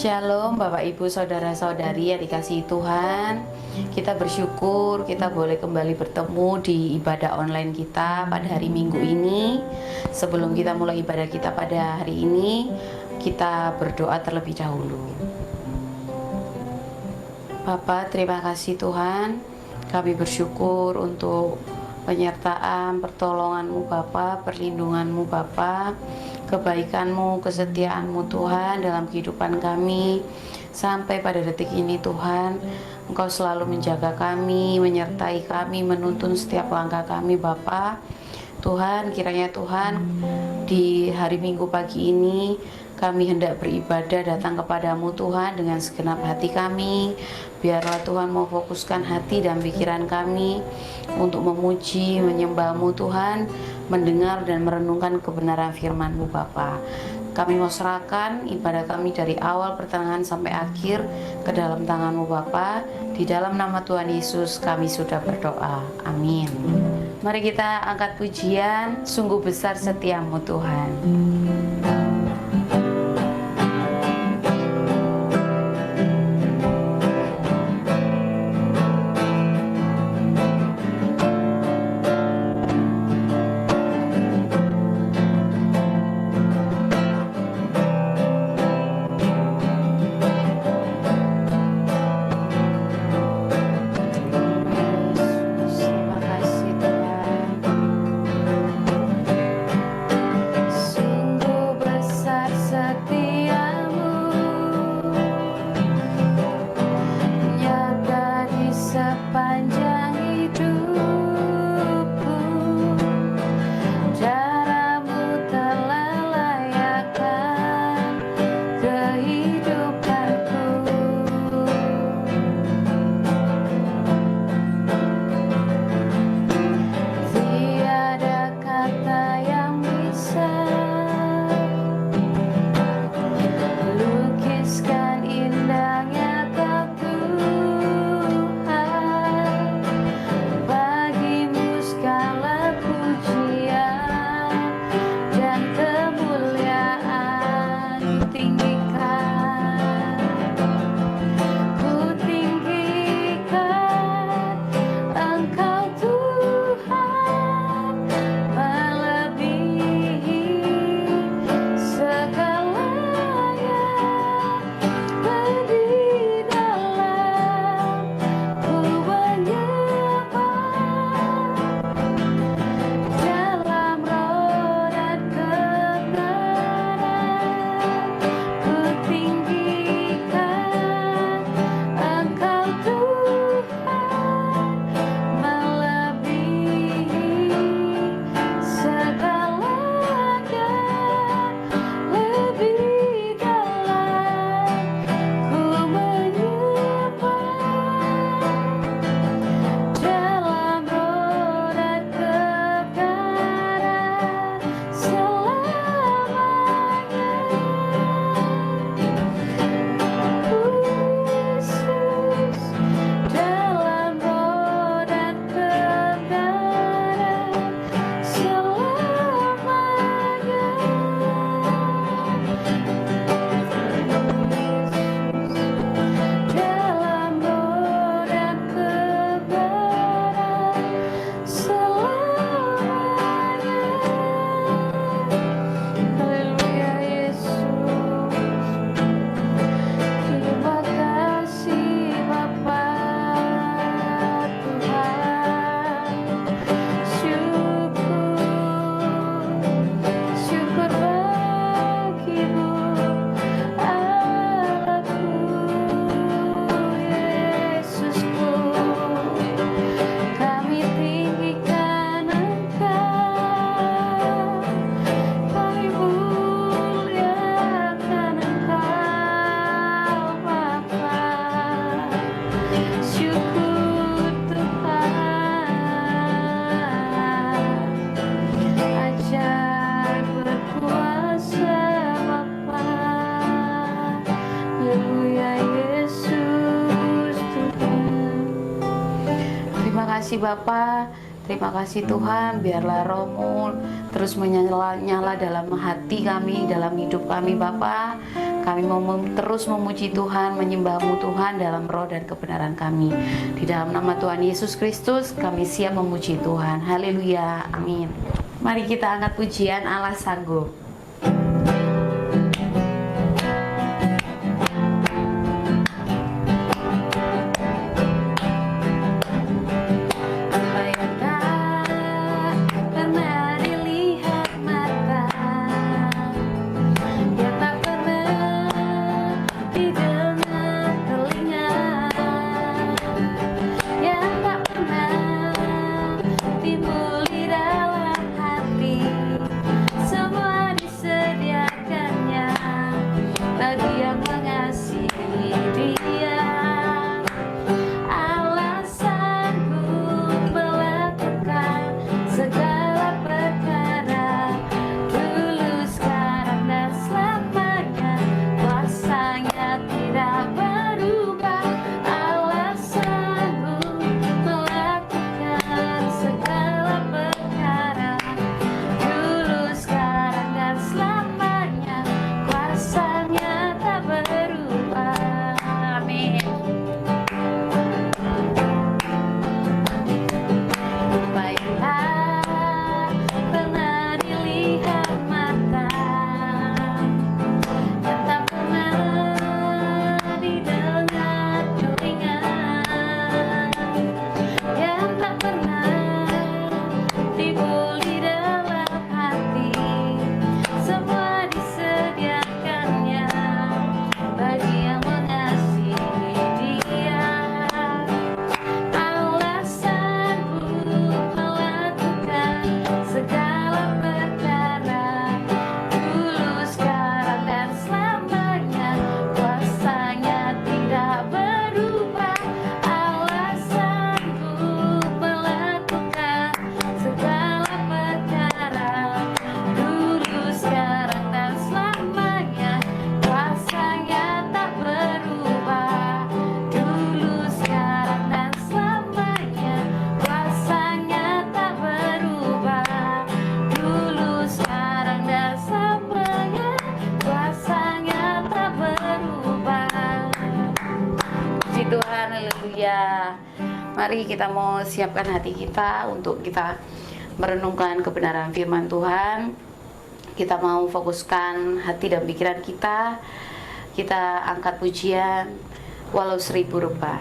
Shalom Bapak Ibu Saudara-saudari yang dikasihi Tuhan. Kita bersyukur kita boleh kembali bertemu di ibadah online kita pada hari Minggu ini. Sebelum kita mulai ibadah kita pada hari ini, kita berdoa terlebih dahulu. Bapa, terima kasih Tuhan. Kami bersyukur untuk penyertaan, pertolongan-Mu Bapa, perlindungan-Mu Bapa, kebaikan-Mu, kesetiaan-Mu Tuhan dalam kehidupan kami. Sampai pada detik ini Tuhan, Engkau selalu menjaga kami, menyertai kami, menuntun setiap langkah kami Bapa. Tuhan, kiranya Tuhan di hari Minggu pagi ini kami hendak beribadah datang kepadamu Tuhan dengan segenap hati kami. Biarlah Tuhan memfokuskan hati dan pikiran kami untuk memuji, menyembah-Mu Tuhan, mendengar dan merenungkan kebenaran firman-Mu Bapa. Kami mau serahkan ibadah kami dari awal pertengahan sampai akhir ke dalam tangan-Mu Bapa. Di dalam nama Tuhan Yesus kami sudah berdoa. Amin. Mari kita angkat pujian, sungguh besar setiamu Tuhan. Sungguh kasih Bapa. Terima kasih Tuhan, biarlah roh-Mu terus menyala-nyala dalam hati kami, dalam hidup kami Bapa. Kami mau terus memuji Tuhan, menyembah-Mu Tuhan dalam roh dan kebenaran kami. Di dalam nama Tuhan Yesus Kristus, kami siap memuji Tuhan. Haleluya, amin. Mari kita angkat pujian Allah sanggup. Mari kita mau siapkan hati kita untuk kita merenungkan kebenaran firman Tuhan. Kita mau fokuskan hati dan pikiran kita. Kita angkat pujian walau 1000 rupa.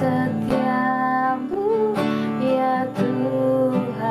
Setiamu ya Tuhan.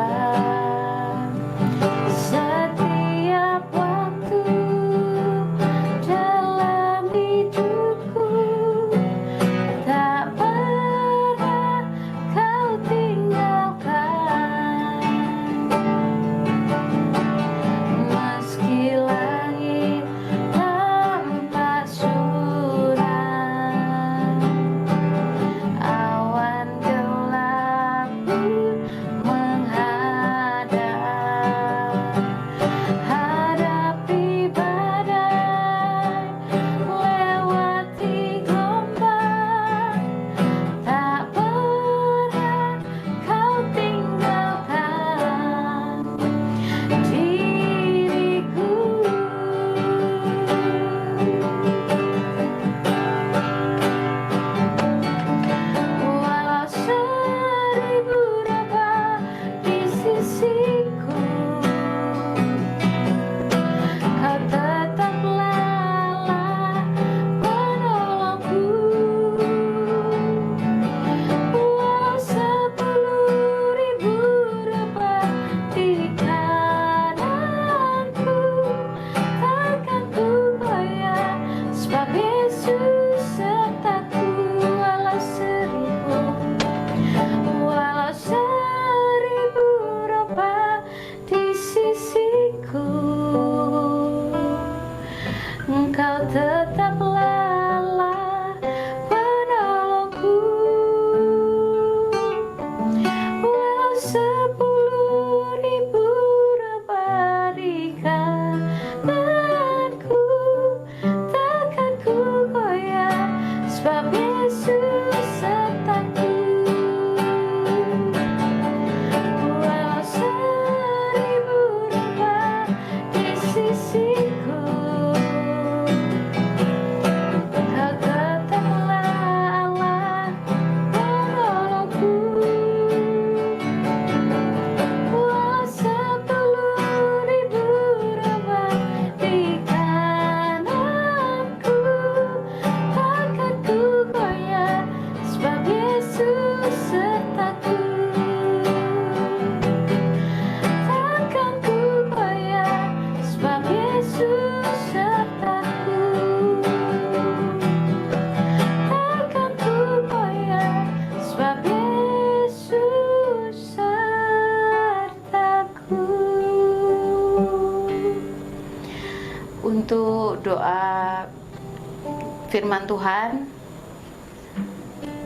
firman Tuhan,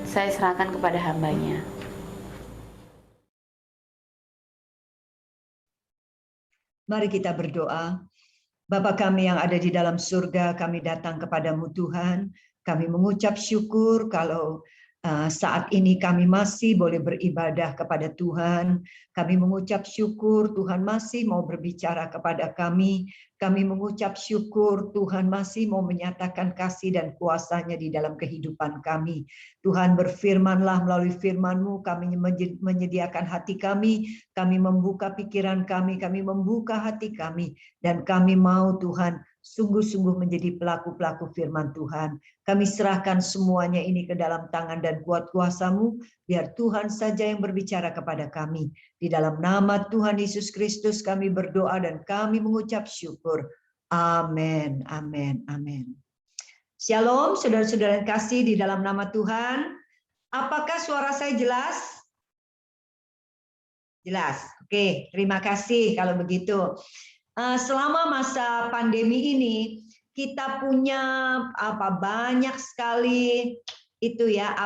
saya serahkan kepada hambanya. Mari kita berdoa. Bapa kami yang ada di dalam surga, kami datang kepadamu Tuhan. Kami mengucap syukur kalau saat ini kami masih boleh beribadah kepada Tuhan. Kami mengucap syukur Tuhan masih mau berbicara kepada kami. Kami mengucap syukur Tuhan masih mau menyatakan kasih dan kuasa-Nya di dalam kehidupan kami. Tuhan berfirman-Lah melalui firman-Mu, kami menyediakan hati kami membuka pikiran kami membuka hati kami, dan kami mau Tuhan sungguh-sungguh menjadi pelaku-pelaku firman Tuhan. Kami serahkan semuanya ini ke dalam tangan dan kuat kuasa-Mu, biar Tuhan saja yang berbicara kepada kami. Di dalam nama Tuhan Yesus Kristus kami berdoa dan kami mengucap syukur. Amin, amin, amin. Shalom, saudara-saudara yang kasih di dalam nama Tuhan. Apakah suara saya jelas? Jelas. Oke, terima kasih kalau begitu. Selama masa pandemi ini kita punya banyak sekali itu ya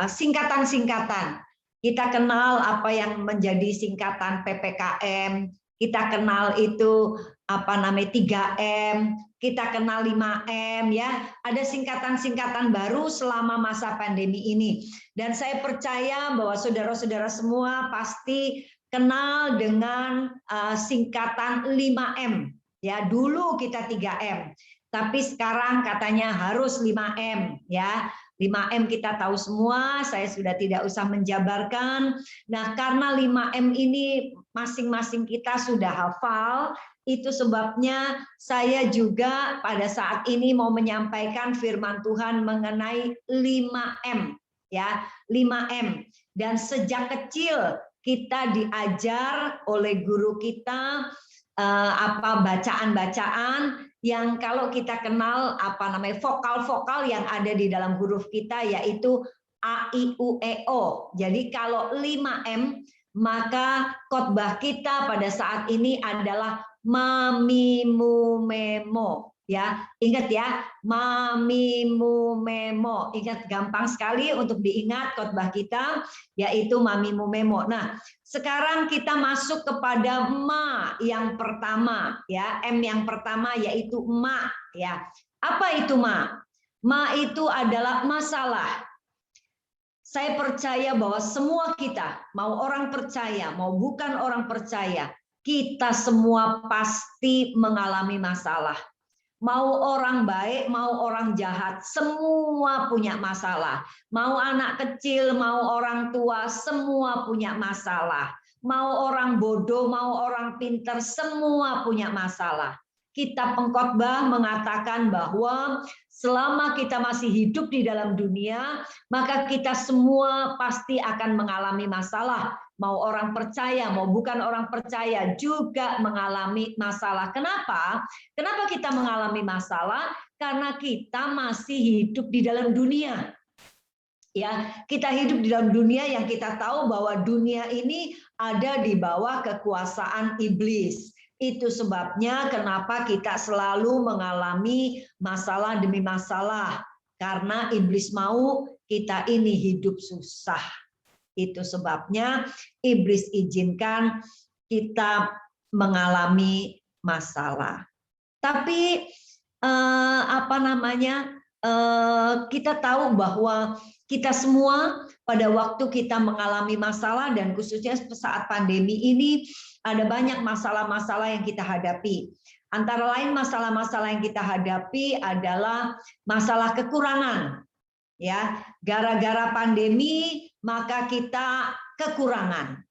singkatan-singkatan. Kita kenal apa yang menjadi singkatan PPKM, kita kenal itu 3M, kita kenal 5M ya. Ada singkatan-singkatan baru selama masa pandemi ini. Dan saya percaya bahwa saudara-saudara semua pasti kenal dengan singkatan 5M. Ya, dulu kita 3M, tapi sekarang katanya harus 5M ya. 5M kita tahu semua, saya sudah tidak usah menjabarkan. Nah, karena 5M ini masing-masing kita sudah hafal, itu sebabnya saya juga pada saat ini mau menyampaikan firman Tuhan mengenai 5M ya, 5M. Dan sejak kecil kita diajar oleh guru kita bacaan-bacaan yang kalau kita kenal vokal-vokal yang ada di dalam huruf kita, yaitu A, I, U, E, O. Jadi kalau 5M, maka khotbah kita pada saat ini adalah Mamimu Memo. Ya, ingat ya, Mamimu Memo. Ingat, gampang sekali untuk diingat khotbah kita, yaitu Mamimu Memo. Nah, sekarang kita masuk kepada ma yang pertama ya, M yang pertama yaitu ma ya. Apa itu ma? Ma itu adalah masalah. Saya percaya bahwa semua kita, mau orang percaya, mau bukan orang percaya, kita semua pasti mengalami masalah. Mau orang baik, mau orang jahat, semua punya masalah. Mau anak kecil, mau orang tua, semua punya masalah. Mau orang bodoh, mau orang pintar, semua punya masalah. Kitab Pengkhotbah mengatakan bahwa selama kita masih hidup di dalam dunia, maka kita semua pasti akan mengalami masalah. Mau orang percaya, mau bukan orang percaya juga mengalami masalah. Kenapa? Kenapa kita mengalami masalah? Karena kita masih hidup di dalam dunia. Ya, kita hidup di dalam dunia yang kita tahu bahwa dunia ini ada di bawah kekuasaan iblis. Itu sebabnya kenapa kita selalu mengalami masalah demi masalah. Karena iblis mau kita ini hidup susah. Itu sebabnya iblis izinkan kita mengalami masalah. Tapi kita tahu bahwa kita semua pada waktu kita mengalami masalah, dan khususnya saat pandemi ini ada banyak masalah-masalah yang kita hadapi. Antara lain masalah-masalah yang kita hadapi adalah masalah kekurangan. Ya, gara-gara pandemi maka kita kekurangan.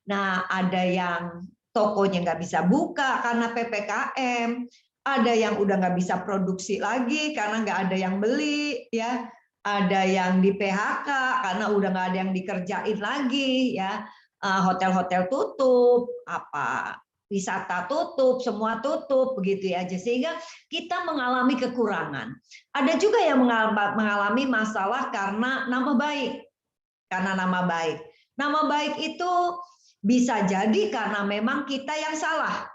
Nah, ada yang tokonya nggak bisa buka karena PPKM, ada yang udah nggak bisa produksi lagi karena nggak ada yang beli, ya. Ada yang di PHK karena udah nggak ada yang dikerjain lagi, ya. Hotel-hotel tutup, wisata tutup, semua tutup, begitu ya. Sehingga kita mengalami kekurangan. Ada juga yang mengalami masalah karena nama baik. Nama baik itu bisa jadi karena memang kita yang salah.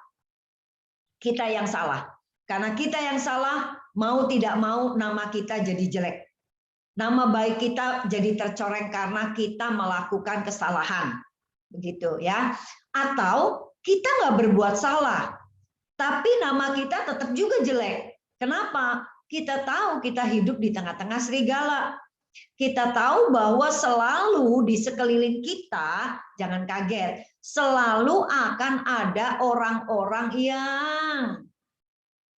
Karena kita yang salah, mau tidak mau nama kita jadi jelek. Nama baik kita jadi tercoreng karena kita melakukan kesalahan. Begitu ya. Atau kita nggak berbuat salah, tapi nama kita tetap juga jelek. Kenapa? Kita tahu kita hidup di tengah-tengah serigala. Kita tahu bahwa selalu di sekeliling kita, jangan kaget, selalu akan ada orang-orang yang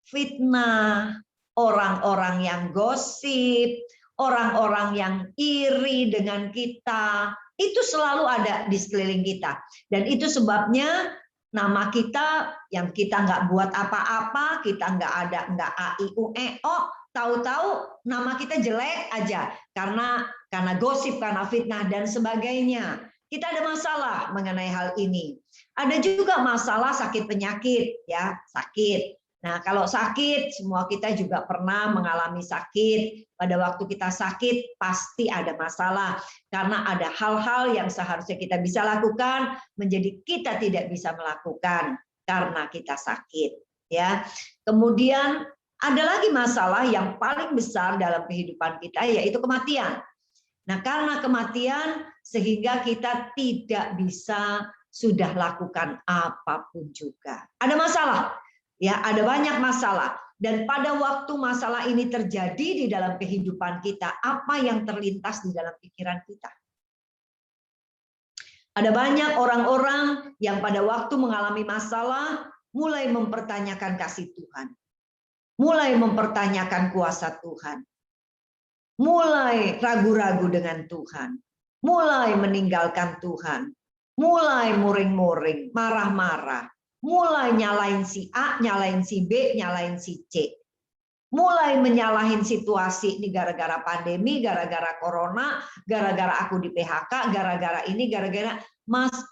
fitnah, orang-orang yang gosip, orang-orang yang iri dengan kita. Itu selalu ada di sekeliling kita. Dan itu sebabnya nama kita yang kita nggak buat apa-apa, kita nggak ada a, i, u, e, o, tahu-tahu nama kita jelek aja karena gosip, karena fitnah dan sebagainya. Kita ada masalah mengenai hal ini. Ada juga masalah sakit penyakit, ya, sakit. Nah, kalau sakit, semua kita juga pernah mengalami sakit. Pada waktu kita sakit, pasti ada masalah. Karena ada hal-hal yang seharusnya kita bisa lakukan, menjadi kita tidak bisa melakukan karena kita sakit. Ya. Kemudian ada lagi masalah yang paling besar dalam kehidupan kita, yaitu kematian. Nah, karena kematian, sehingga kita tidak bisa sudah lakukan apapun juga. Ada masalah. Ya, ada banyak masalah. Dan pada waktu masalah ini terjadi di dalam kehidupan kita, apa yang terlintas di dalam pikiran kita? Ada banyak orang-orang yang pada waktu mengalami masalah, mulai mempertanyakan kasih Tuhan. Mulai mempertanyakan kuasa Tuhan. Mulai ragu-ragu dengan Tuhan. Mulai meninggalkan Tuhan. Mulai muring-muring, marah-marah. Mulai nyalain si A, nyalain si B, nyalain si C. Mulai menyalahin situasi ini gara-gara pandemi, gara-gara corona, gara-gara aku di PHK, gara-gara ini, gara-gara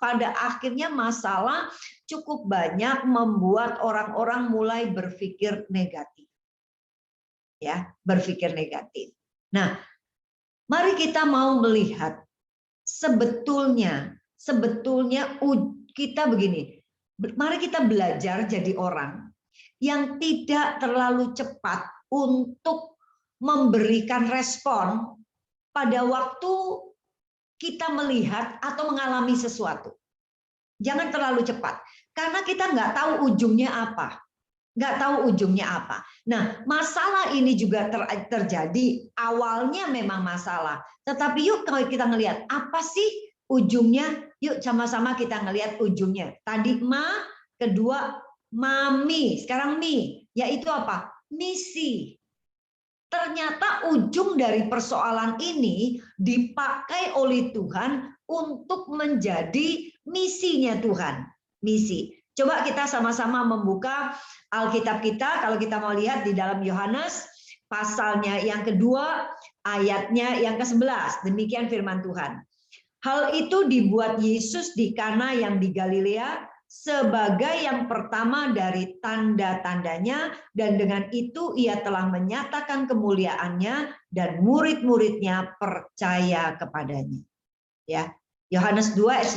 pada akhirnya masalah cukup banyak membuat orang-orang mulai berpikir negatif. Ya, berpikir negatif. Nah, mari kita mau melihat sebetulnya kita begini. Mari kita belajar jadi orang yang tidak terlalu cepat untuk memberikan respon pada waktu kita melihat atau mengalami sesuatu. Jangan terlalu cepat, karena kita nggak tahu ujungnya apa. Nggak tahu ujungnya apa. Nah, masalah ini juga terjadi. Awalnya memang masalah. Tetapi yuk kalau kita ngelihat, apa sih ujungnya? Yuk sama-sama kita ngelihat ujungnya. Tadi ma, kedua mami, sekarang mi. Yaitu apa? Misi. Ternyata ujung dari persoalan ini dipakai oleh Tuhan untuk menjadi misinya Tuhan. Misi. Coba kita sama-sama membuka Alkitab kita, kalau kita mau lihat di dalam Yohanes, pasalnya yang kedua, ayatnya yang ke-11. Demikian firman Tuhan. Hal itu dibuat Yesus di Kana yang di Galilea sebagai yang pertama dari tanda-tandanya, dan dengan itu ia telah menyatakan kemuliaannya dan murid-muridnya percaya kepadanya. Ya. Yohanes 2 ayat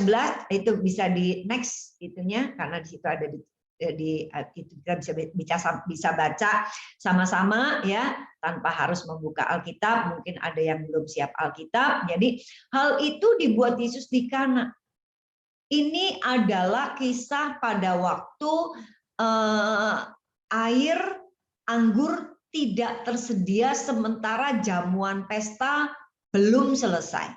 11 itu bisa di next itunya, karena di situ ada itu kita bisa baca sama-sama ya, tanpa harus membuka Alkitab. Mungkin ada yang belum siap Alkitab. Jadi hal itu dibuat Yesus di Kana. Ini adalah kisah pada waktu air anggur tidak tersedia sementara jamuan pesta belum selesai.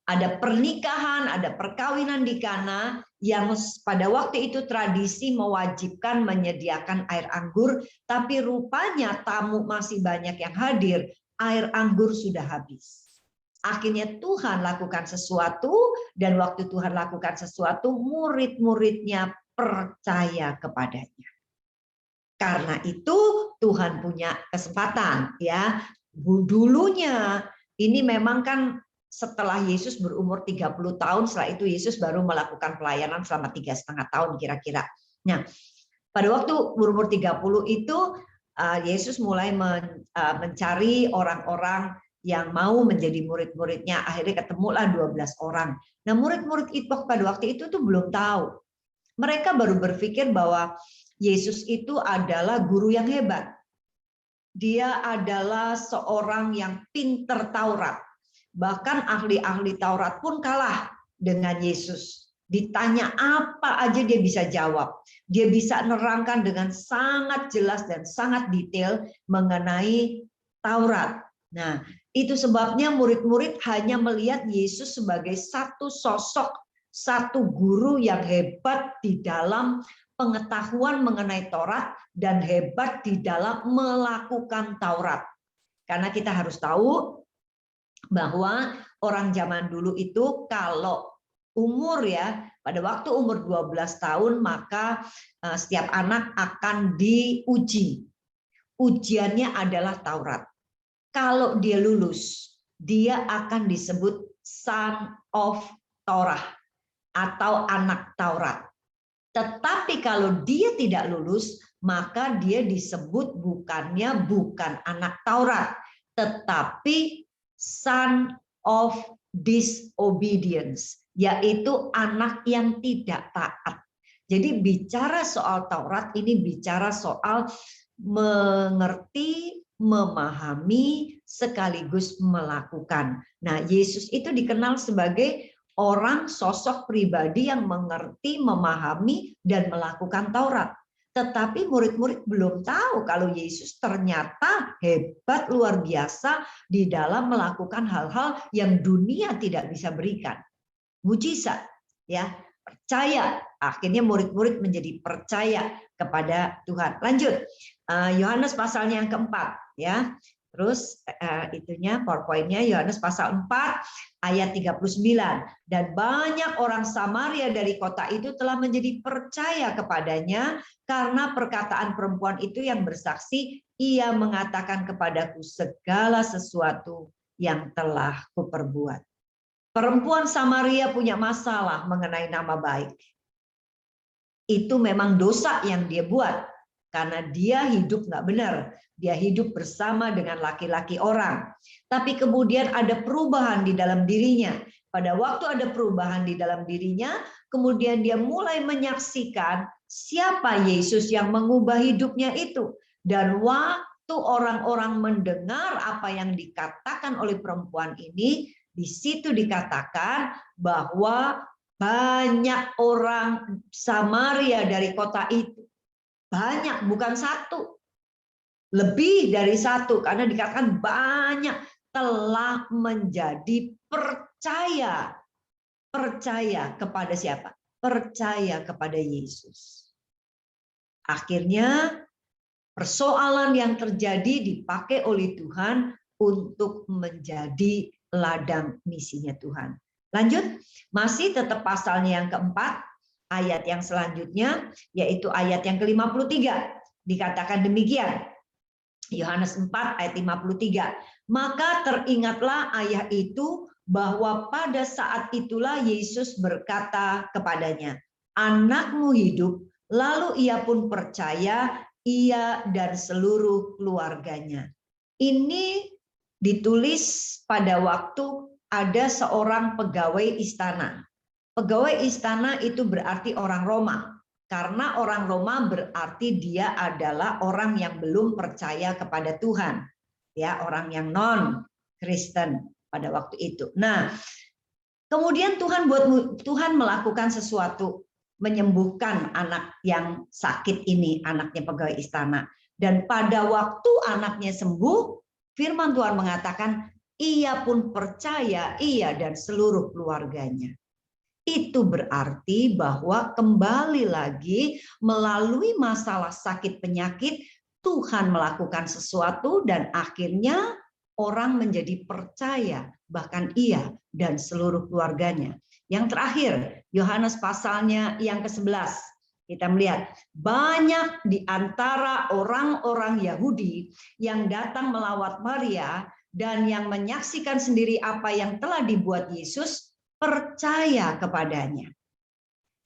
Ada pernikahan, ada perkawinan di Kana yang pada waktu itu tradisi mewajibkan menyediakan air anggur, tapi rupanya tamu masih banyak yang hadir, air anggur sudah habis. Akhirnya Tuhan lakukan sesuatu, dan waktu Tuhan lakukan sesuatu, murid-muridnya percaya kepadanya. Karena itu Tuhan punya kesempatan, ya. Dulunya ini memang kan setelah Yesus berumur 30 tahun, setelah itu Yesus baru melakukan pelayanan selama 3,5 tahun kira-kira. Nah, pada waktu berumur 30 itu Yesus mulai mencari orang-orang yang mau menjadi murid-muridnya. Akhirnya ketemulah 12 orang. Nah, murid-murid itu pada waktu itu tuh belum tahu. Mereka baru berpikir bahwa Yesus itu adalah guru yang hebat. Dia adalah seorang yang pinter Taurat. Bahkan ahli-ahli Taurat pun kalah dengan Yesus. Ditanya apa aja dia bisa jawab. Dia bisa nerangkan dengan sangat jelas dan sangat detail mengenai Taurat. Nah, itu sebabnya murid-murid hanya melihat Yesus sebagai satu sosok, satu guru yang hebat di dalam pengetahuan mengenai Taurat dan hebat di dalam melakukan Taurat. Karena kita harus tahu bahwa orang zaman dulu itu kalau umur pada waktu umur 12 tahun maka setiap anak akan diuji. Ujiannya adalah Taurat. Kalau dia lulus, dia akan disebut son of Torah atau anak Taurat. Tetapi kalau dia tidak lulus, maka dia disebut bukan anak Taurat, tetapi son of disobedience, yaitu anak yang tidak taat. Jadi bicara soal Taurat ini bicara soal mengerti, memahami, sekaligus melakukan. Nah, Yesus itu dikenal sebagai orang sosok pribadi yang mengerti, memahami, dan melakukan Taurat. Tetapi murid-murid belum tahu kalau Yesus ternyata hebat luar biasa di dalam melakukan hal-hal yang dunia tidak bisa berikan. Mujizat, ya, percaya. Akhirnya murid-murid menjadi percaya kepada Tuhan. Lanjut, Yohanes pasalnya yang keempat, ya. Terus itunya PowerPoint-nya Yohanes pasal 4 ayat 39. Dan banyak orang Samaria dari kota itu telah menjadi percaya kepadanya karena perkataan perempuan itu yang bersaksi, ia mengatakan kepadaku segala sesuatu yang telah kuperbuat. Perempuan Samaria punya masalah mengenai nama baik. Itu memang dosa yang dia buat. Karena dia hidup nggak benar. Dia hidup bersama dengan laki-laki orang. Tapi kemudian ada perubahan di dalam dirinya. Pada waktu ada perubahan di dalam dirinya, kemudian dia mulai menyaksikan siapa Yesus yang mengubah hidupnya itu. Dan waktu orang-orang mendengar apa yang dikatakan oleh perempuan ini, di situ dikatakan bahwa banyak orang Samaria dari kota itu. Banyak, bukan satu. Lebih dari satu, karena dikatakan banyak telah menjadi percaya. Percaya kepada siapa? Percaya kepada Yesus. Akhirnya persoalan yang terjadi dipakai oleh Tuhan untuk menjadi ladang misinya Tuhan. Lanjut, masih tetap pasalnya yang keempat, ayat yang selanjutnya, yaitu ayat yang ke-53. Dikatakan demikian, Yohanes 4 ayat 53. Maka teringatlah ayah itu bahwa pada saat itulah Yesus berkata kepadanya, anakmu hidup, lalu ia pun percaya, ia dan seluruh keluarganya. Ini ditulis pada waktu ada seorang pegawai istana. Pegawai istana itu berarti orang Roma. Karena orang Roma berarti dia adalah orang yang belum percaya kepada Tuhan. Ya, orang yang non-Kristen pada waktu itu. Nah, kemudian Tuhan melakukan sesuatu, menyembuhkan anak yang sakit ini, anaknya pegawai istana. Dan pada waktu anaknya sembuh, firman Tuhan mengatakan, ia pun percaya, ia dan seluruh keluarganya. Itu berarti bahwa kembali lagi melalui masalah sakit penyakit, Tuhan melakukan sesuatu dan akhirnya orang menjadi percaya, bahkan ia dan seluruh keluarganya. Yang terakhir, Yohanes pasalnya yang ke-11. Kita melihat banyak di antara orang-orang Yahudi yang datang melawat Maria dan yang menyaksikan sendiri apa yang telah dibuat Yesus, percaya kepadanya.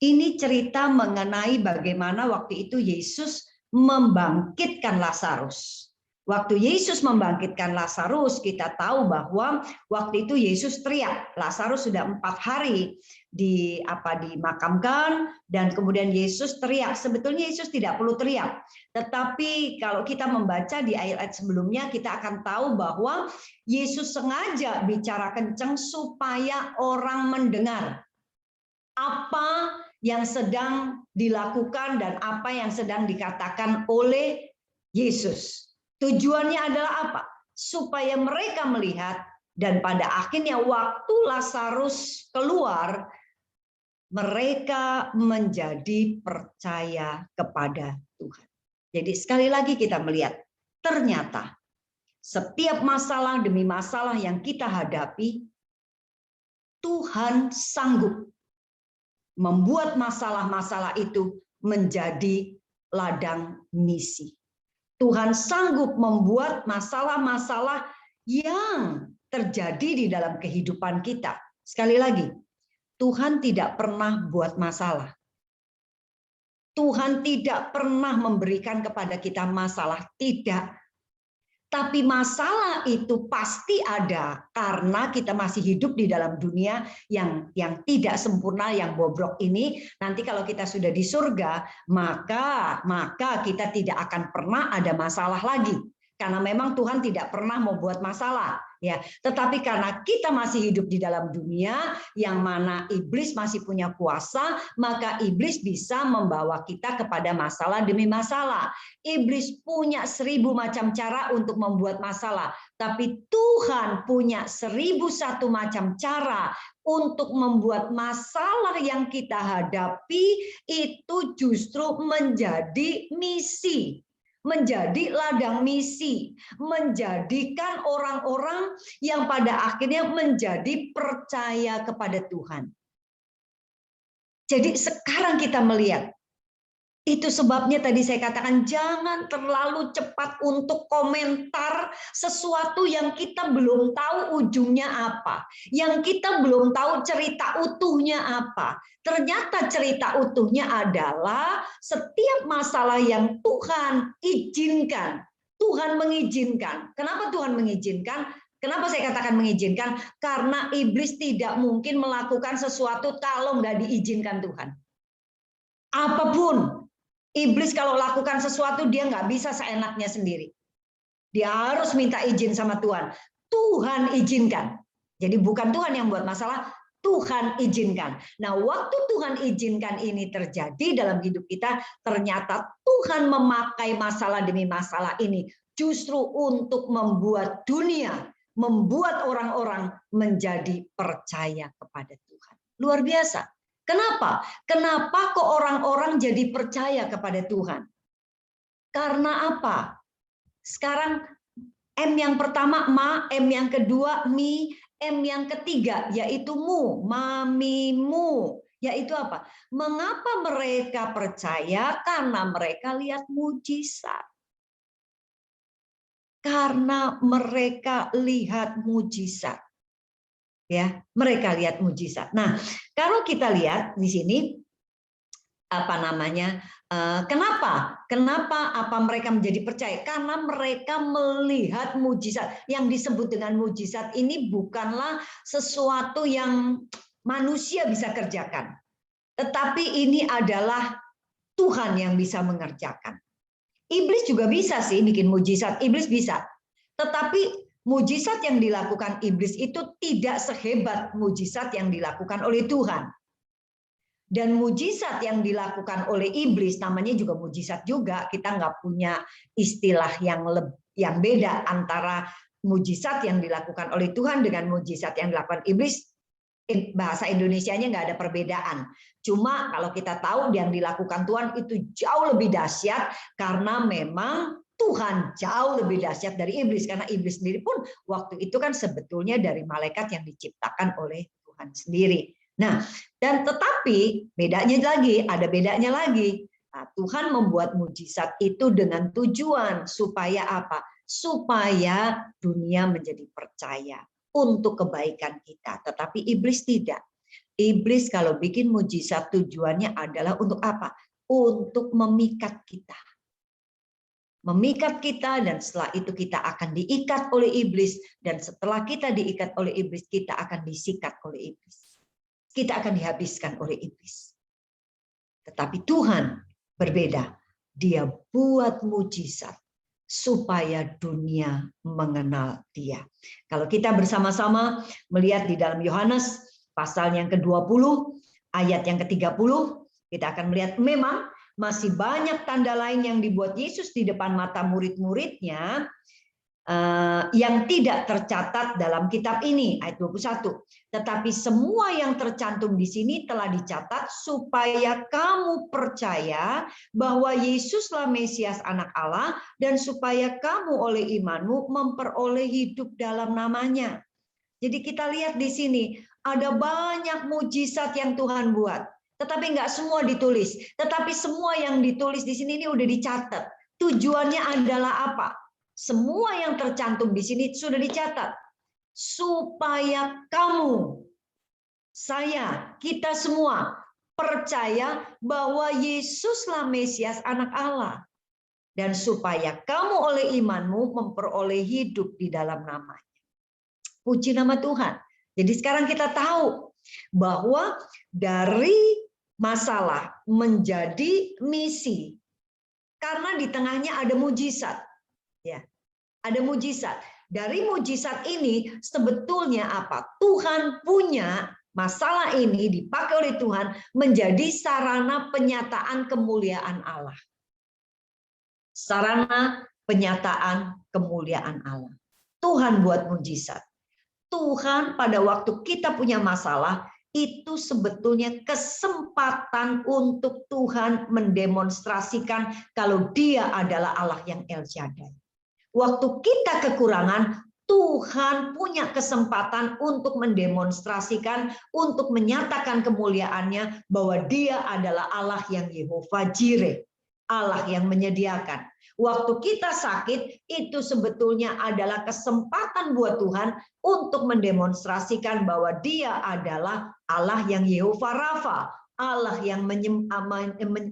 Ini cerita mengenai bagaimana waktu itu Yesus membangkitkan Lazarus. Waktu Yesus membangkitkan Lazarus, kita tahu bahwa waktu itu Yesus teriak, Lazarus sudah 4 hari dimakamkan, dan kemudian Yesus teriak. Sebetulnya Yesus tidak perlu teriak, tetapi kalau kita membaca di ayat-ayat sebelumnya, kita akan tahu bahwa Yesus sengaja bicara kencang supaya orang mendengar apa yang sedang dilakukan dan apa yang sedang dikatakan oleh Yesus. Tujuannya adalah apa? Supaya mereka melihat, dan pada akhirnya waktu Lazarus keluar, mereka menjadi percaya kepada Tuhan. Jadi sekali lagi kita melihat, ternyata setiap masalah demi masalah yang kita hadapi, Tuhan sanggup membuat masalah-masalah itu menjadi ladang misi. Tuhan sanggup membuat masalah-masalah yang terjadi di dalam kehidupan kita. Sekali lagi, Tuhan tidak pernah buat masalah. Tuhan tidak pernah memberikan kepada kita masalah, tidak. Tapi masalah itu pasti ada karena kita masih hidup di dalam dunia yang tidak sempurna, yang bobrok ini. Nanti kalau kita sudah di surga, maka kita tidak akan pernah ada masalah lagi. Karena memang Tuhan tidak pernah membuat masalah, ya. Tetapi karena kita masih hidup di dalam dunia yang mana iblis masih punya kuasa, maka iblis bisa membawa kita kepada masalah demi masalah. Iblis punya 1000 macam cara untuk membuat masalah, tapi Tuhan punya 1001 macam cara untuk membuat masalah yang kita hadapi itu justru menjadi misi. Menjadi ladang misi, menjadikan orang-orang yang pada akhirnya menjadi percaya kepada Tuhan. Jadi sekarang kita melihat, itu sebabnya tadi saya katakan jangan terlalu cepat untuk komentar sesuatu yang kita belum tahu ujungnya apa, yang kita belum tahu cerita utuhnya apa. Ternyata cerita utuhnya adalah setiap masalah yang Tuhan izinkan, Tuhan mengizinkan. Kenapa Tuhan mengizinkan? Kenapa saya katakan mengizinkan? Karena iblis tidak mungkin melakukan sesuatu kalau nggak diizinkan Tuhan. Apapun. Iblis kalau lakukan sesuatu dia nggak bisa seenaknya sendiri. Dia harus minta izin sama Tuhan. Tuhan izinkan. Jadi bukan Tuhan yang buat masalah, Tuhan izinkan. Nah, waktu Tuhan izinkan ini terjadi dalam hidup kita, ternyata Tuhan memakai masalah demi masalah ini justru untuk membuat dunia, membuat orang-orang menjadi percaya kepada Tuhan. Luar biasa. Kenapa? Kenapa kok orang-orang jadi percaya kepada Tuhan? Karena apa? Sekarang M yang pertama ma, M yang kedua mi, M yang ketiga yaitu mu, mamimu. Yaitu apa? Mengapa mereka percaya? Karena mereka lihat mujizat. Karena mereka lihat mujizat. Ya, mereka lihat mujizat. Nah, kalau kita lihat di sini apa namanya? Kenapa apa mereka menjadi percaya? Karena mereka melihat mujizat. Yang disebut dengan mujizat ini bukanlah sesuatu yang manusia bisa kerjakan. Tetapi ini adalah Tuhan yang bisa mengerjakan. Iblis juga bisa sih bikin mujizat, iblis bisa. Tetapi mujizat yang dilakukan iblis itu tidak sehebat mujizat yang dilakukan oleh Tuhan. Dan mujizat yang dilakukan oleh iblis namanya juga mujizat juga. Kita nggak punya istilah yang beda antara mujizat yang dilakukan oleh Tuhan dengan mujizat yang dilakukan iblis. Bahasa Indonesianya nggak ada perbedaan. Cuma kalau kita tahu yang dilakukan Tuhan itu jauh lebih dahsyat karena memang Tuhan jauh lebih dahsyat dari iblis. Karena iblis sendiri pun waktu itu kan sebetulnya dari malaikat yang diciptakan oleh Tuhan sendiri. Nah, dan tetapi ada bedanya lagi. Nah, Tuhan membuat mujizat itu dengan tujuan supaya apa? Supaya dunia menjadi percaya untuk kebaikan kita. Tetapi iblis tidak. Iblis kalau bikin mujizat tujuannya adalah untuk apa? Untuk memikat kita. memikat kita, dan setelah itu kita akan diikat oleh iblis, dan setelah kita diikat oleh iblis, kita akan disikat oleh iblis. Kita akan dihabiskan oleh iblis. Tetapi Tuhan berbeda. Dia buat mujizat supaya dunia mengenal Dia. Kalau kita bersama-sama melihat di dalam Yohanes pasal yang ke-20, ayat yang ke-30, kita akan melihat memang masih banyak tanda lain yang dibuat Yesus di depan mata murid-muridnya yang tidak tercatat dalam kitab ini, ayat 21. Tetapi semua yang tercantum di sini telah dicatat supaya kamu percaya bahwa Yesuslah Mesias Anak Allah, dan supaya kamu oleh imanmu memperoleh hidup dalam namanya. Jadi kita lihat di sini ada banyak mujizat yang Tuhan buat. Tetapi nggak semua ditulis. Tetapi semua yang ditulis di sini ini udah dicatat. Tujuannya adalah apa? Semua yang tercantum di sini sudah dicatat. Supaya kamu, saya, kita semua percaya bahwa Yesuslah Mesias Anak Allah. Dan supaya kamu oleh imanmu memperoleh hidup di dalam namanya. Puji nama Tuhan. Jadi sekarang kita tahu bahwa dari masalah menjadi misi, karena di tengahnya ada mujizat, ya, ada mujizat. Dari mujizat ini sebetulnya apa? Tuhan punya masalah ini dipakai oleh Tuhan menjadi sarana penyataan kemuliaan Allah. Sarana penyataan kemuliaan Allah. Tuhan buat mujizat. Tuhan pada waktu kita punya masalah, itu sebetulnya kesempatan untuk Tuhan mendemonstrasikan kalau Dia adalah Allah yang El Shaddai. Waktu kita kekurangan, Tuhan punya kesempatan untuk mendemonstrasikan, untuk menyatakan kemuliaannya bahwa Dia adalah Allah yang Yehova Jireh, Allah yang menyediakan. Waktu kita sakit, itu sebetulnya adalah kesempatan buat Tuhan untuk mendemonstrasikan bahwa Dia adalah Allah yang Yehova Rafa, Allah yang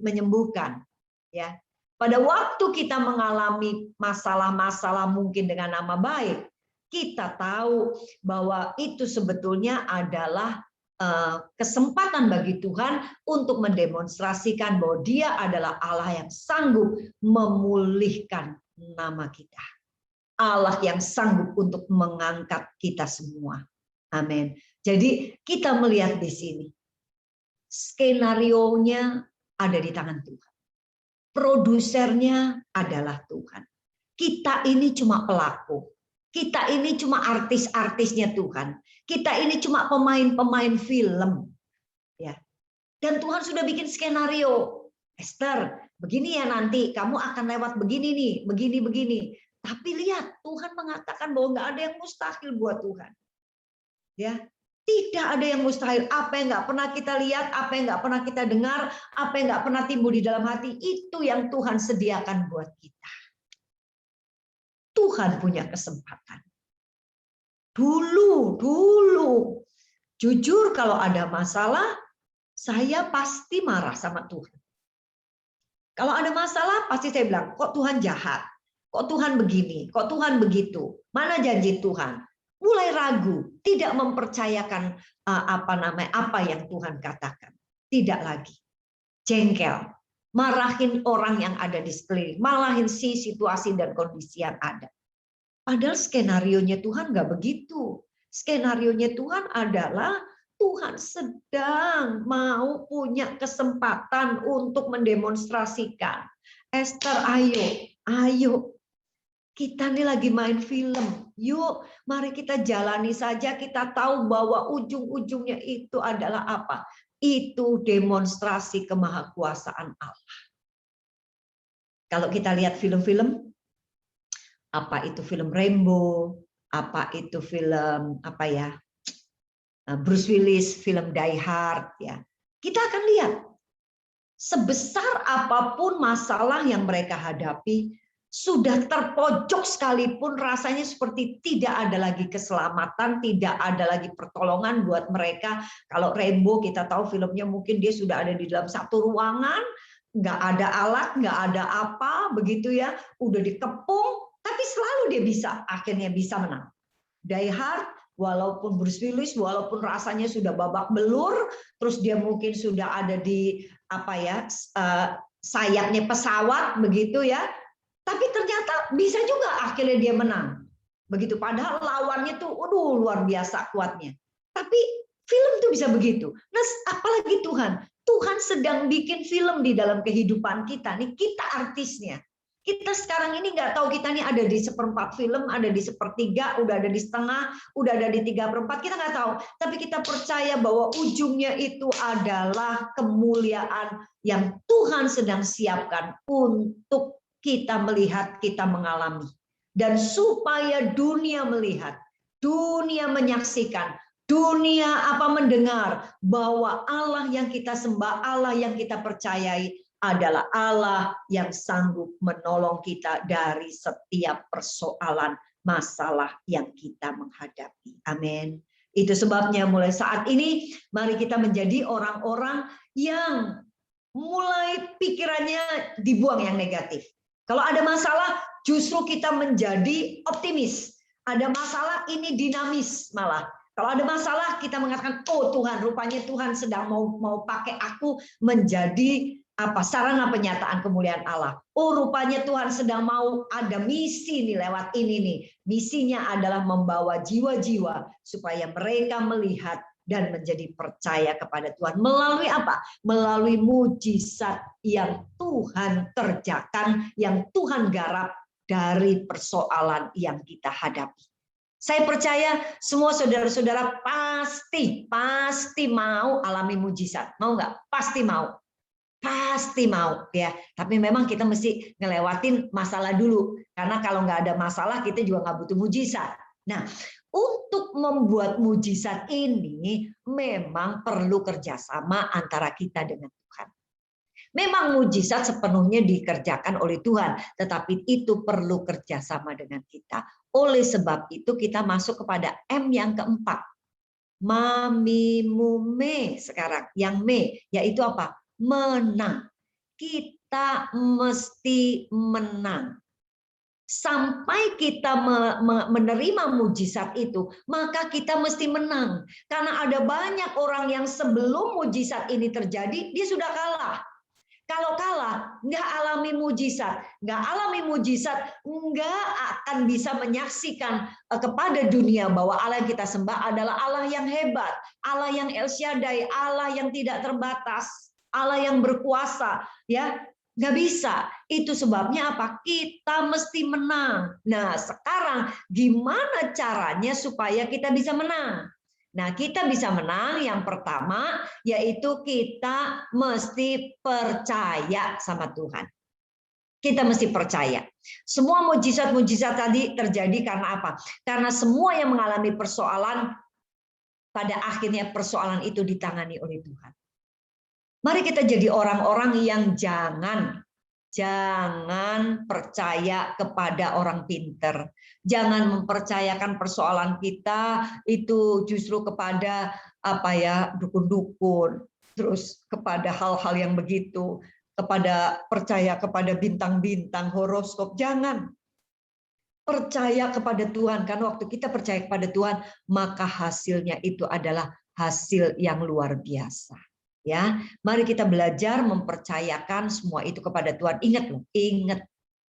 menyembuhkan. Ya, pada waktu kita mengalami masalah-masalah mungkin dengan nama baik, kita tahu bahwa itu sebetulnya adalah kesempatan bagi Tuhan untuk mendemonstrasikan bahwa Dia adalah Allah yang sanggup memulihkan nama kita. Allah yang sanggup untuk mengangkat kita semua. Amin. Jadi kita melihat di sini, skenarionya ada di tangan Tuhan. Produsernya adalah Tuhan. Kita ini cuma pelaku. Kita ini cuma artis-artisnya Tuhan. Kita ini cuma pemain-pemain film. Ya. Dan Tuhan sudah bikin skenario. Esther, begini ya nanti, kamu akan lewat begini nih, begini-begini. Tapi lihat, Tuhan mengatakan bahwa nggak ada yang mustahil buat Tuhan. Ya, tidak ada yang mustahil. Apa yang nggak pernah kita lihat, apa yang nggak pernah kita dengar, apa yang nggak pernah timbul di dalam hati, itu yang Tuhan sediakan buat kita. Tuhan punya kesempatan. Dulu, jujur kalau ada masalah, saya pasti marah sama Tuhan. Kalau ada masalah, pasti saya bilang, kok Tuhan jahat? Kok Tuhan begini? Kok Tuhan begitu? Mana janji Tuhan? Mulai ragu, tidak mempercayakan apa yang Tuhan katakan. Tidak lagi. Jengkel. Marahin orang yang ada di sekeliling. Marahin situasi dan kondisi yang ada. Padahal skenarionya Tuhan nggak begitu. Skenarionya Tuhan adalah Tuhan sedang mau punya kesempatan untuk mendemonstrasikan. Esther, ayo. Kita nih lagi main film. Yuk, mari kita jalani saja. Kita tahu bahwa ujung-ujungnya itu adalah apa? Itu demonstrasi kemahakuasaan Allah. Kalau kita lihat film-film, apa itu film Rambo, apa itu film Bruce Willis, film Die Hard, ya. Kita akan lihat sebesar apapun masalah yang mereka hadapi, sudah terpojok sekalipun rasanya seperti tidak ada lagi keselamatan, tidak ada lagi pertolongan buat mereka. Kalau Rambo kita tahu filmnya mungkin dia sudah ada di dalam satu ruangan, nggak ada alat, nggak ada apa, begitu ya, udah dikepung, tapi selalu dia akhirnya bisa menang. Die Hard, walaupun Bruce Willis, walaupun rasanya sudah babak belur, terus dia mungkin sudah ada di sayapnya pesawat, begitu ya, tapi ternyata bisa juga akhirnya dia menang. Begitu, padahal lawannya tuh, luar biasa kuatnya. Tapi film tuh bisa begitu. Nah, apalagi Tuhan sedang bikin film di dalam kehidupan kita. Nih kita artisnya. Kita sekarang ini nggak tahu kita nih ada di 1/4 film, ada di 1/3, udah ada di setengah, udah ada di 3/4, kita nggak tahu. Tapi kita percaya bahwa ujungnya itu adalah kemuliaan yang Tuhan sedang siapkan untuk kita melihat, kita mengalami. Dan supaya dunia melihat, dunia menyaksikan, dunia mendengar bahwa Allah yang kita sembah, Allah yang kita percayai adalah Allah yang sanggup menolong kita dari setiap persoalan masalah yang kita menghadapi. Amin. Itu sebabnya mulai saat ini mari kita menjadi orang-orang yang mulai pikirannya dibuang yang negatif. Kalau ada masalah justru kita menjadi optimis. Ada masalah ini dinamis malah. Kalau ada masalah kita mengatakan, oh Tuhan, rupanya Tuhan sedang mau pakai aku menjadi sarana penyataan kemuliaan Allah. Oh rupanya Tuhan sedang mau ada misi nih lewat ini nih. Misinya adalah membawa jiwa-jiwa supaya mereka melihat dan menjadi percaya kepada Tuhan. Melalui apa? Melalui mujizat yang Tuhan kerjakan, yang Tuhan garap dari persoalan yang kita hadapi. Saya percaya semua saudara-saudara pasti mau alami mujizat. Mau nggak? Pasti mau. Pasti mau ya. Tapi memang kita mesti ngelewatin masalah dulu. Karena kalau nggak ada masalah kita juga nggak butuh mujizat. Nah, untuk membuat mujizat ini memang perlu kerjasama antara kita dengan Tuhan. Memang mujizat sepenuhnya dikerjakan oleh Tuhan, tetapi itu perlu kerjasama dengan kita. Oleh sebab itu kita masuk kepada M yang keempat. Mamimume sekarang. Yang me, yaitu apa? Menang. Kita mesti menang. Sampai kita menerima mujizat itu, maka kita mesti menang. Karena ada banyak orang yang sebelum mujizat ini terjadi, dia sudah kalah. Kalau kalah, nggak alami mujizat, nggak akan bisa menyaksikan kepada dunia bahwa Allah yang kita sembah adalah Allah yang hebat, Allah yang El Shaddai, Allah yang tidak terbatas, Allah yang berkuasa, ya. Nggak bisa. Itu sebabnya apa? Kita mesti menang. Nah, sekarang gimana caranya supaya kita bisa menang? Nah, kita bisa menang yang pertama yaitu kita mesti percaya sama Tuhan. Kita mesti percaya. Semua mujizat-mujizat tadi terjadi karena apa? Karena semua yang mengalami persoalan pada akhirnya persoalan itu ditangani oleh Tuhan. Mari kita jadi orang-orang yang jangan percaya kepada orang pinter. Jangan mempercayakan persoalan kita itu justru kepada dukun-dukun, terus kepada hal-hal yang begitu, percaya kepada bintang-bintang, horoskop. Jangan. Percaya kepada Tuhan, karena waktu kita percaya kepada Tuhan, maka hasilnya itu adalah hasil yang luar biasa. Ya, mari kita belajar mempercayakan semua itu kepada Tuhan. Ingat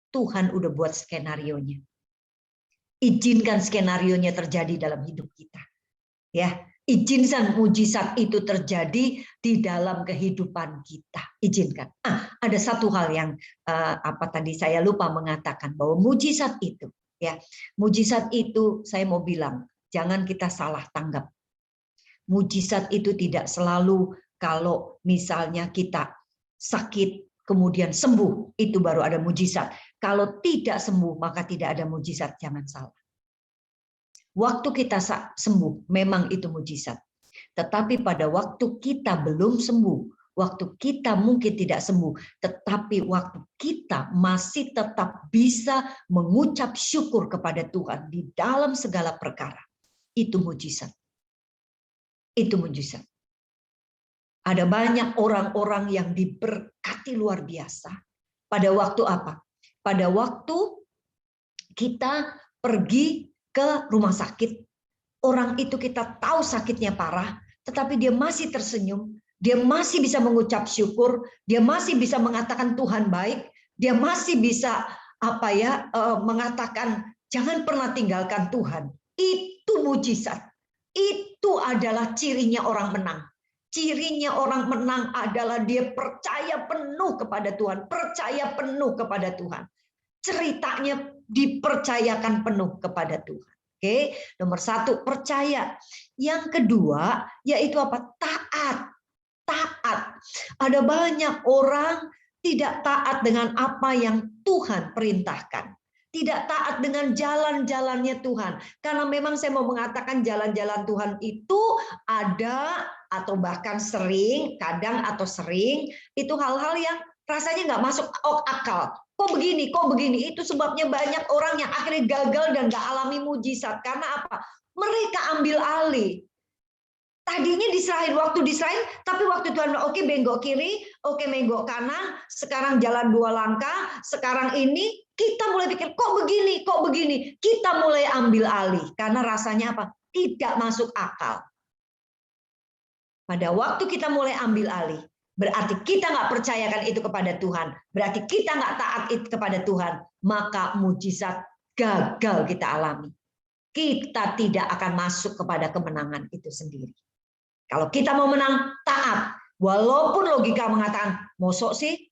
Tuhan udah buat skenarionya. Izinkan skenarionya terjadi dalam hidup kita. Ya, izinkan mujizat itu terjadi di dalam kehidupan kita. Izinkan. Ada satu hal yang tadi saya lupa mengatakan bahwa mujizat itu, ya, mujizat itu saya mau bilang, jangan kita salah tanggap. Mujizat itu tidak selalu kalau misalnya kita sakit kemudian sembuh, itu baru ada mujizat. Kalau tidak sembuh maka tidak ada mujizat, jangan salah. Waktu kita sembuh memang itu mujizat. Tetapi pada waktu kita belum sembuh, waktu kita mungkin tidak sembuh, tetapi waktu kita masih tetap bisa mengucap syukur kepada Tuhan di dalam segala perkara, itu mujizat. Itu mujizat. Ada banyak orang-orang yang diberkati luar biasa. Pada waktu apa? Pada waktu kita pergi ke rumah sakit, orang itu kita tahu sakitnya parah, tetapi dia masih tersenyum, dia masih bisa mengucap syukur, dia masih bisa mengatakan Tuhan baik, dia masih bisa mengatakan jangan pernah tinggalkan Tuhan. Itu mujizat. Itu adalah cirinya orang menang. Cirinya orang menang adalah dia percaya penuh kepada Tuhan, percaya penuh kepada Tuhan. Ceritanya dipercayakan penuh kepada Tuhan. Oke, nomor 1 percaya. Yang kedua yaitu apa? Taat. Taat. Ada banyak orang tidak taat dengan apa yang Tuhan perintahkan. Tidak taat dengan jalan-jalannya Tuhan. Karena memang saya mau mengatakan jalan-jalan Tuhan itu ada atau bahkan sering, kadang atau sering, itu hal-hal yang rasanya nggak masuk akal. Kok begini, kok begini? Itu sebabnya banyak orang yang akhirnya gagal dan nggak alami mujizat. Karena apa? Mereka ambil alih. Tadinya diserahin, waktu diserahin, tapi waktu Tuhan oke bengkok kiri, oke bengkok kanan, sekarang jalan 2 langkah, sekarang ini kita mulai pikir kok begini, kita mulai ambil alih karena rasanya apa? Tidak masuk akal. Pada waktu kita mulai ambil alih, berarti kita nggak percayakan itu kepada Tuhan, berarti kita nggak taat itu kepada Tuhan, maka mujizat gagal kita alami. Kita tidak akan masuk kepada kemenangan itu sendiri. Kalau kita mau menang, taat. Walaupun logika mengatakan, mosok sih,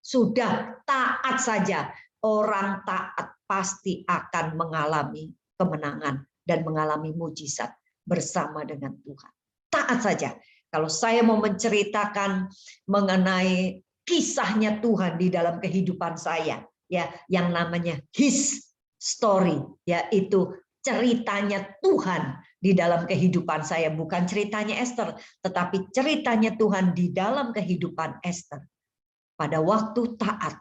sudah taat saja. Orang taat pasti akan mengalami kemenangan dan mengalami mujizat bersama dengan Tuhan. Taat saja. Kalau saya mau menceritakan mengenai kisahnya Tuhan di dalam kehidupan saya, ya, yang namanya His story, yaitu ceritanya Tuhan di dalam kehidupan saya, bukan ceritanya Esther, tetapi ceritanya Tuhan di dalam kehidupan Esther. Pada waktu taat,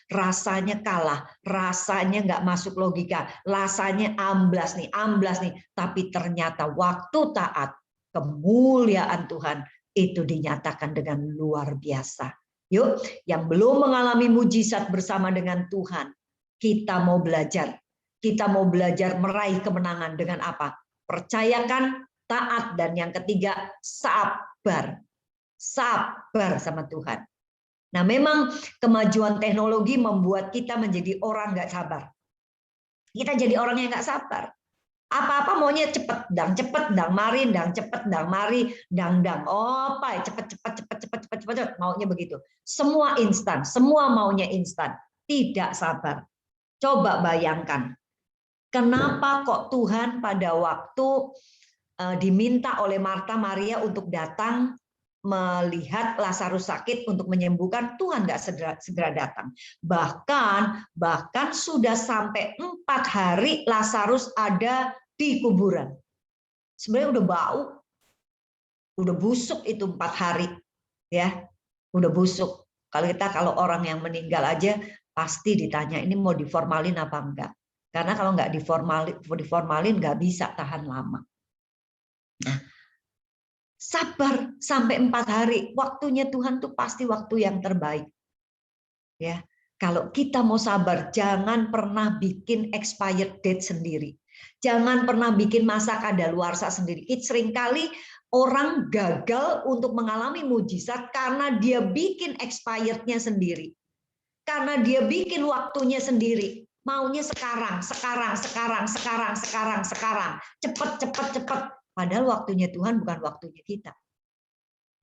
rasanya kalah, rasanya nggak masuk logika, rasanya amblas nih, tapi ternyata waktu taat, kemuliaan Tuhan itu dinyatakan dengan luar biasa. Yuk, yang belum mengalami mujizat bersama dengan Tuhan, kita mau belajar. Kita mau belajar meraih kemenangan dengan apa? Percayakan, taat, dan yang ketiga, sabar. Sabar sama Tuhan. Nah, memang kemajuan teknologi membuat kita menjadi orang nggak sabar. Kita jadi orang yang nggak sabar. Apa-apa maunya cepet, dang, mari, dang, cepet, dang, mari, dang. Oh, apa? Cepet, maunya begitu. Semua instan, semua maunya instan. Tidak sabar. Coba bayangkan. Kenapa kok Tuhan pada waktu diminta oleh Marta Maria untuk datang melihat Lazarus sakit untuk menyembuhkan, Tuhan nggak segera datang. Bahkan sudah sampai 4 hari Lazarus ada di kuburan. Sebenarnya udah bau, udah busuk itu 4 hari, ya, udah busuk. Kalau orang yang meninggal aja pasti ditanya ini mau diformalin apa enggak. Karena kalau nggak diformalin nggak bisa tahan lama. Nah, sabar sampai 4 hari. Waktunya Tuhan tuh pasti waktu yang terbaik. Ya, kalau kita mau sabar, jangan pernah bikin expired date sendiri. Jangan pernah bikin masa kadaluarsa sendiri. Seringkali orang gagal untuk mengalami mujizat karena dia bikin expirednya sendiri. Karena dia bikin waktunya sendiri. Maunya sekarang. Cepat. Padahal waktunya Tuhan bukan waktunya kita.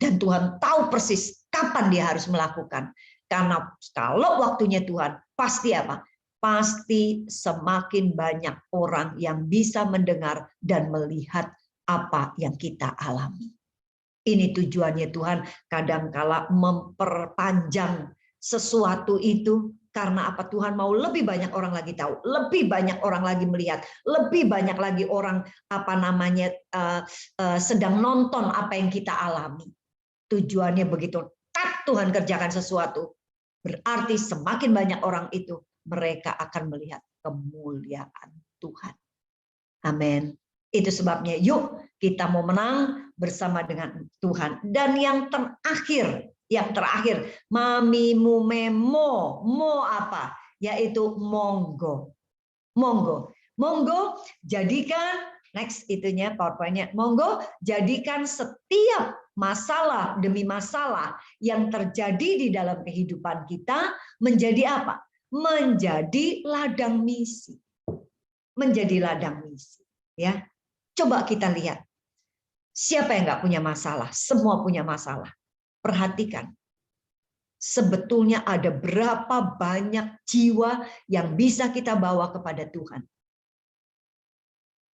Dan Tuhan tahu persis kapan dia harus melakukan. Karena kalau waktunya Tuhan, pasti apa? Pasti semakin banyak orang yang bisa mendengar dan melihat apa yang kita alami. Ini tujuannya Tuhan, kadangkala memperpanjang sesuatu itu karena apa? Tuhan mau lebih banyak orang lagi tahu, lebih banyak orang lagi melihat, lebih banyak lagi orang sedang nonton apa yang kita alami. Tujuannya begitu. Tuhan kerjakan sesuatu, berarti semakin banyak orang itu mereka akan melihat kemuliaan Tuhan. Amin. Itu sebabnya yuk Kita mau menang bersama dengan Tuhan. Dan yang terakhir, mamimu memo, mo apa? Yaitu monggo. Monggo, jadikan, next itunya PowerPoint-nya, monggo jadikan setiap masalah demi masalah yang terjadi di dalam kehidupan kita menjadi apa? Menjadi ladang misi. Menjadi ladang misi. Ya, coba kita lihat. Siapa yang nggak punya masalah? Semua punya masalah. Perhatikan. Sebetulnya ada berapa banyak jiwa yang bisa kita bawa kepada Tuhan.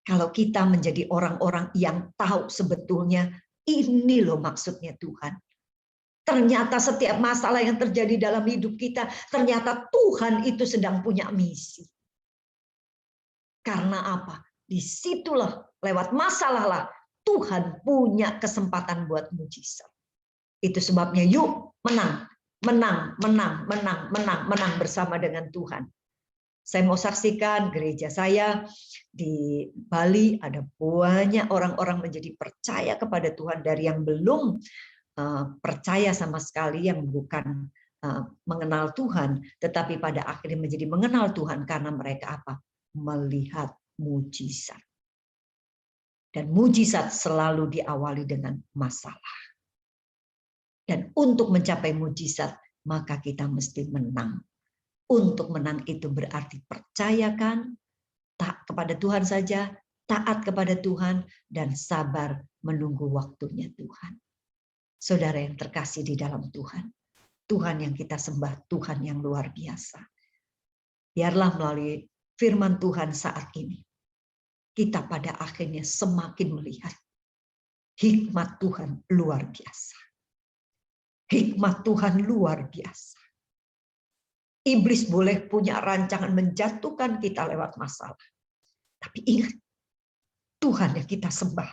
Kalau kita menjadi orang-orang yang tahu sebetulnya ini loh maksudnya Tuhan. Ternyata setiap masalah yang terjadi dalam hidup kita, ternyata Tuhan itu sedang punya misi. Karena apa? Disitulah, lewat masalah lah, Tuhan punya kesempatan buat mujizat. Itu sebabnya yuk menang bersama dengan Tuhan. Saya mau saksikan gereja saya di Bali ada banyak orang-orang menjadi percaya kepada Tuhan dari yang belum percaya sama sekali, yang bukan mengenal Tuhan, tetapi pada akhirnya menjadi mengenal Tuhan karena mereka apa? Melihat mujizat. Dan mujizat selalu diawali dengan masalah. Dan untuk mencapai mujizat, maka kita mesti menang. Untuk menang itu berarti percayakan, tak kepada Tuhan saja, taat kepada Tuhan, dan sabar menunggu waktunya Tuhan. Saudara yang terkasih di dalam Tuhan, Tuhan yang kita sembah, Tuhan yang luar biasa. Biarlah melalui firman Tuhan saat ini, kita pada akhirnya semakin melihat hikmat Tuhan luar biasa. Hikmat Tuhan luar biasa. Iblis boleh punya rancangan menjatuhkan kita lewat masalah. Tapi ingat, Tuhan yang kita sembah.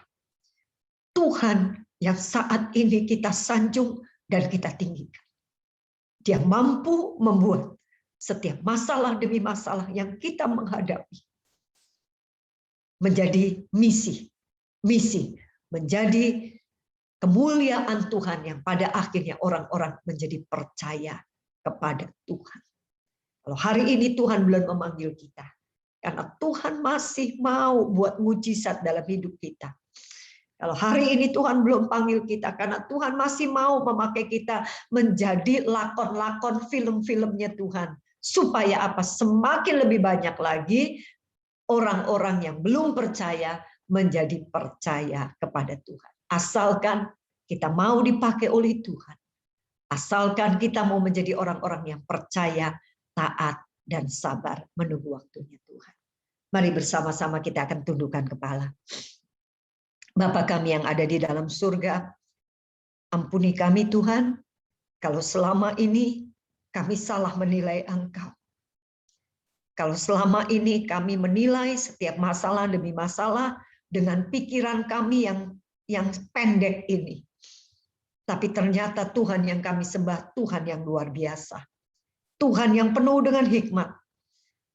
Tuhan yang saat ini kita sanjung dan kita tinggikan. Dia mampu membuat setiap masalah demi masalah yang kita menghadapi menjadi misi, menjadi kemuliaan Tuhan yang pada akhirnya orang-orang menjadi percaya kepada Tuhan. Kalau hari ini Tuhan belum memanggil kita, karena Tuhan masih mau buat mujizat dalam hidup kita. Kalau hari ini Tuhan belum panggil kita, karena Tuhan masih mau memakai kita menjadi lakon-lakon film-filmnya Tuhan. Supaya apa? Semakin lebih banyak lagi orang-orang yang belum percaya menjadi percaya kepada Tuhan. Asalkan kita mau dipakai oleh Tuhan. Asalkan kita mau menjadi orang-orang yang percaya, taat, dan sabar menunggu waktunya Tuhan. Mari bersama-sama kita akan tundukkan kepala. Bapa kami yang ada di dalam surga, ampuni kami Tuhan, kalau selama ini kami salah menilai Engkau. Kalau selama ini kami menilai setiap masalah demi masalah dengan pikiran kami yang pendek ini. Tapi ternyata Tuhan yang kami sembah, Tuhan yang luar biasa. Tuhan yang penuh dengan hikmat.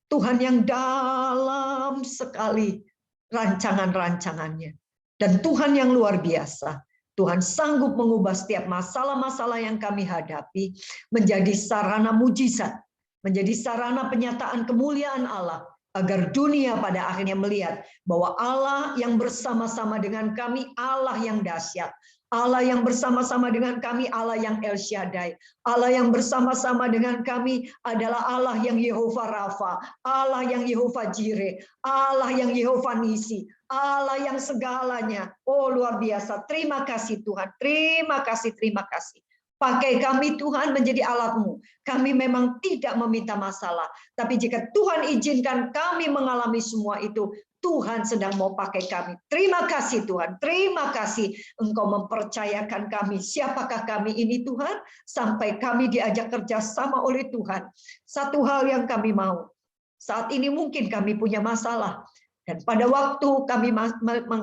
Tuhan yang dalam sekali rancangan-rancangannya. Dan Tuhan yang luar biasa. Tuhan sanggup mengubah setiap masalah-masalah yang kami hadapi menjadi sarana mujizat. Menjadi sarana penyataan kemuliaan Allah, agar dunia pada akhirnya melihat bahwa Allah yang bersama-sama dengan kami, Allah yang dahsyat. Allah yang bersama-sama dengan kami, Allah yang El Shaddai. Allah yang bersama-sama dengan kami adalah Allah yang Yehova Rafa, Allah yang Yehova Jireh, Allah yang Yehova Nisi, Allah yang segalanya. Oh luar biasa, terima kasih Tuhan, terima kasih, terima kasih. Pakai kami Tuhan menjadi alat-Mu. Kami memang tidak meminta masalah. Tapi jika Tuhan izinkan kami mengalami semua itu, Tuhan sedang mau pakai kami. Terima kasih Tuhan. Terima kasih Engkau mempercayakan kami. Siapakah kami ini Tuhan? Sampai kami diajak kerjasama oleh Tuhan. Satu hal yang kami mau. Saat ini mungkin kami punya masalah. Dan pada waktu kami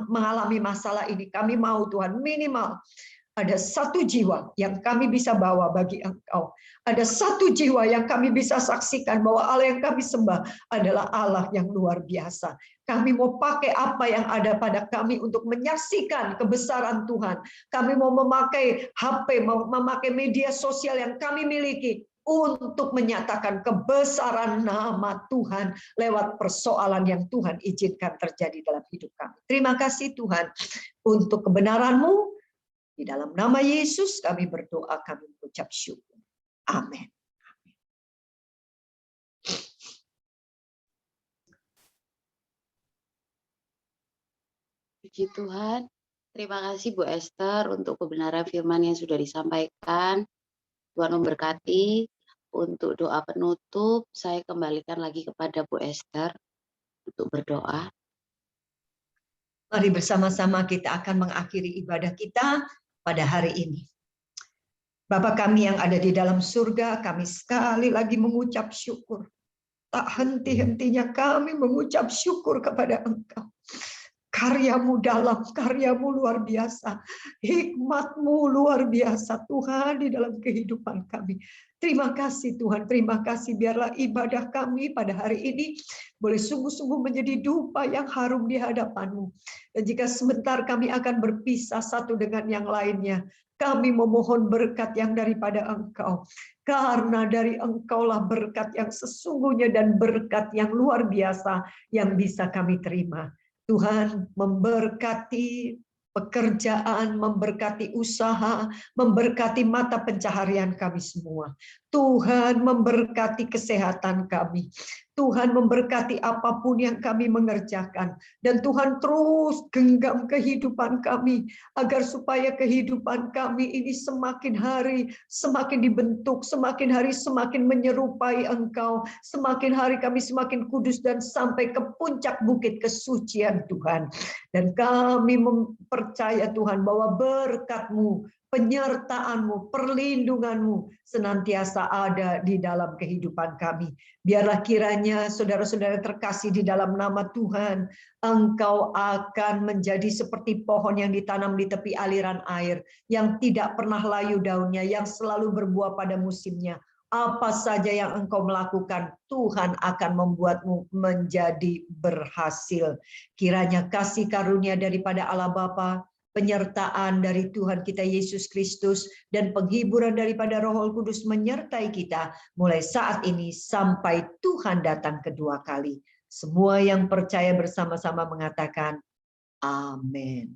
mengalami masalah ini, kami mau Tuhan minimal ada satu jiwa yang kami bisa bawa bagi Engkau. Ada satu jiwa yang kami bisa saksikan bahwa Allah yang kami sembah adalah Allah yang luar biasa. Kami mau pakai apa yang ada pada kami untuk menyaksikan kebesaran Tuhan. Kami mau memakai HP, mau memakai media sosial yang kami miliki untuk menyatakan kebesaran nama Tuhan lewat persoalan yang Tuhan izinkan terjadi dalam hidup kami. Terima kasih Tuhan untuk kebenaran-Mu. Di dalam nama Yesus kami berdoa, kami mengucap syukur. Amin. Puji Tuhan. Terima kasih Bu Esther untuk kebenaran firman yang sudah disampaikan. Tuhan memberkati. Untuk doa penutup, saya kembalikan lagi kepada Bu Esther untuk berdoa. Mari bersama-sama kita akan mengakhiri ibadah kita pada hari ini. Bapa kami yang ada di dalam surga, kami sekali lagi mengucap syukur. Tak henti-hentinya kami mengucap syukur kepada Engkau. Karya-Mu dalam, karya-Mu luar biasa. Hikmat-Mu luar biasa Tuhan di dalam kehidupan kami. Terima kasih Tuhan, terima kasih. Biarlah ibadah kami pada hari ini boleh sungguh-sungguh menjadi dupa yang harum di hadapan-Mu. Dan jika sebentar kami akan berpisah satu dengan yang lainnya, kami memohon berkat yang daripada Engkau. Karena dari Engkaulah berkat yang sesungguhnya dan berkat yang luar biasa yang bisa kami terima. Tuhan memberkati pekerjaan, memberkati usaha, memberkati mata pencaharian kami semua. Tuhan memberkati kesehatan kami. Tuhan memberkati apapun yang kami mengerjakan. Dan Tuhan terus genggam kehidupan kami, agar supaya kehidupan kami ini semakin hari semakin dibentuk, semakin hari semakin menyerupai Engkau, semakin hari kami semakin kudus dan sampai ke puncak bukit kesucian Tuhan. Dan kami percaya Tuhan bahwa berkat-Mu, penyertaan-Mu, perlindungan-Mu senantiasa ada di dalam kehidupan kami. Biarlah kiranya saudara-saudara terkasih di dalam nama Tuhan, Engkau akan menjadi seperti pohon yang ditanam di tepi aliran air, yang tidak pernah layu daunnya, yang selalu berbuah pada musimnya. Apa saja yang engkau melakukan, Tuhan akan membuatmu menjadi berhasil. Kiranya kasih karunia daripada Allah Bapa, penyertaan dari Tuhan kita Yesus Kristus, dan penghiburan daripada Roh Kudus menyertai kita mulai saat ini sampai Tuhan datang kedua kali. Semua yang percaya bersama-sama mengatakan amin.